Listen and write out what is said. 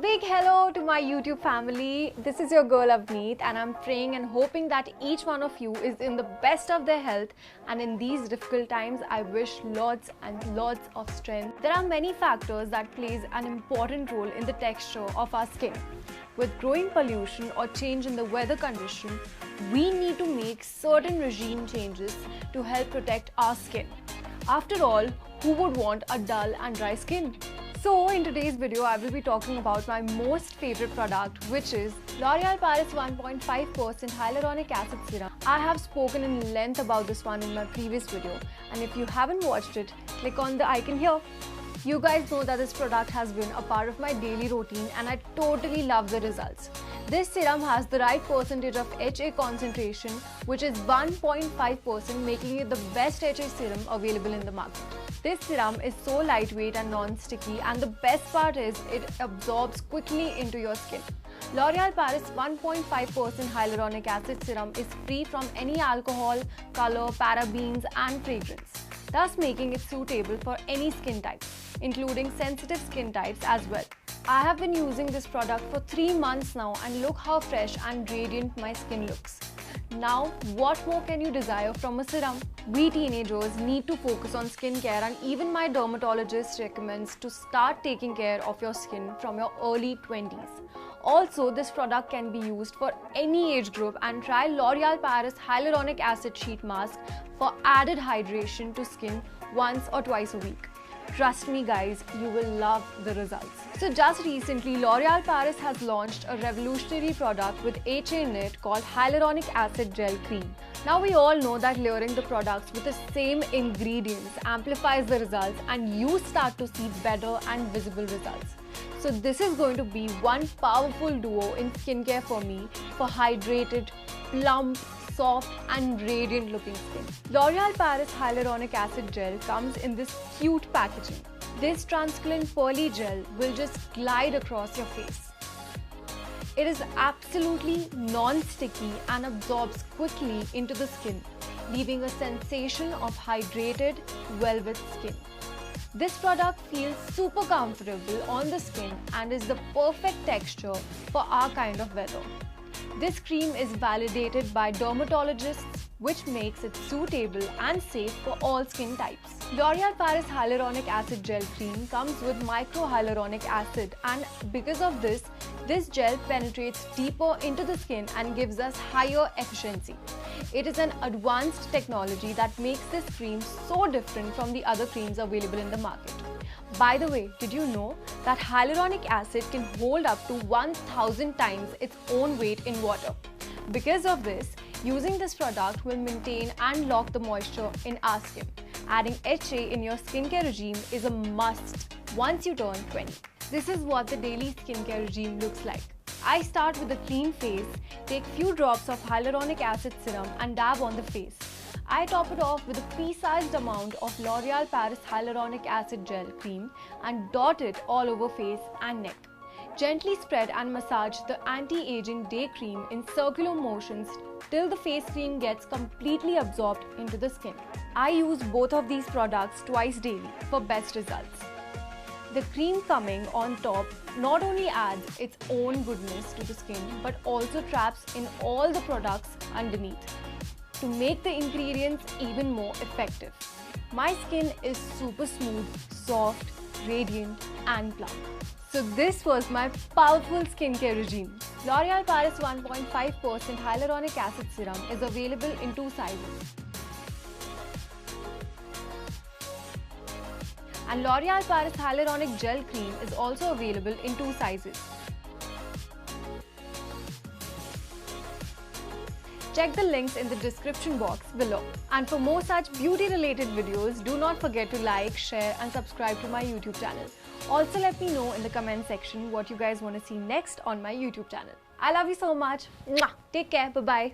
big hello to my YouTube family. This is your girl Avneet and I'm praying and hoping that each one of you is in the best of their health, and in these difficult times I wish lots and lots of strength. There are many factors that plays an important role in the texture of our skin. With growing pollution or change in the weather condition, we need to make certain regime changes to help protect our skin. After all, who would want a dull and dry skin? So in today's video, I will be talking about my most favorite product, which is L'Oreal Paris 1.5% Hyaluronic Acid Serum. I have spoken in length about this one in my previous video, and if you haven't watched it, click on the icon here. You guys know that this product has been a part of my daily routine and I totally love the results. This serum has the right percentage of HA concentration, which is 1.5%, making it the best HA serum available in the market. This serum is so lightweight and non-sticky, and the best part is it absorbs quickly into your skin. L'Oreal Paris 1.5% Hyaluronic Acid Serum is free from any alcohol, color, parabens and fragrance, thus making it suitable for any skin type, including sensitive skin types as well. I have been using this product for 3 months now and look how fresh and radiant my skin looks. Now, what more can you desire from a serum? We teenagers need to focus on skincare, and even my dermatologist recommends to start taking care of your skin from your early 20s. Also, this product can be used for any age group, and try L'Oreal Paris Hyaluronic Acid Sheet Mask for added hydration to skin once or twice a week. Trust me guys, you will love the results. So just recently, L'Oreal Paris has launched a revolutionary product with HA in it called Hyaluronic Acid Gel Cream. Now we all know that layering the products with the same ingredients amplifies the results, and you start to see better and visible results. So this is going to be one powerful duo in skincare for me for hydrated, plump, soft and radiant looking skin. L'Oreal Paris Hyaluronic Acid Gel comes in this cute packaging. This translucent pearly gel will just glide across your face. It is absolutely non-sticky and absorbs quickly into the skin, leaving a sensation of hydrated velvet skin. This product feels super comfortable on the skin and is the perfect texture for our kind of weather. This cream is validated by dermatologists, which makes it suitable and safe for all skin types. L'Oreal Paris Hyaluronic Acid Gel Cream comes with microhyaluronic acid, and because of this gel penetrates deeper into the skin and gives us higher efficiency. It is an advanced technology that makes this cream so different from the other creams available in the market. By the way, did you know that hyaluronic acid can hold up to 1000 times its own weight in water? Because of this, using this product will maintain and lock the moisture in our skin. Adding HA in your skincare regime is a must once you turn 20. This is what the daily skincare regime looks like. I start with a clean face, take few drops of hyaluronic acid serum and dab on the face. I top it off with a pea-sized amount of L'Oreal Paris Hyaluronic Acid Gel Cream and dot it all over face and neck. Gently spread and massage the anti-aging day cream in circular motions till the face cream gets completely absorbed into the skin. I use both of these products twice daily for best results. The cream coming on top not only adds its own goodness to the skin but also traps in all the products underneath to make the ingredients even more effective. My skin is super smooth, soft, radiant and plump. So this was my powerful skincare regime. L'Oreal Paris 1.5% Hyaluronic Acid Serum is available in 2 sizes. And L'Oreal Paris Hyaluronic Gel Cream is also available in 2 sizes. Check the links in the description box below. And for more such beauty related videos, do not forget to like, share and subscribe to my YouTube channel. Also let me know in the comment section what you guys want to see next on my YouTube channel. I love you so much. Mwah! Take care. Bye-bye.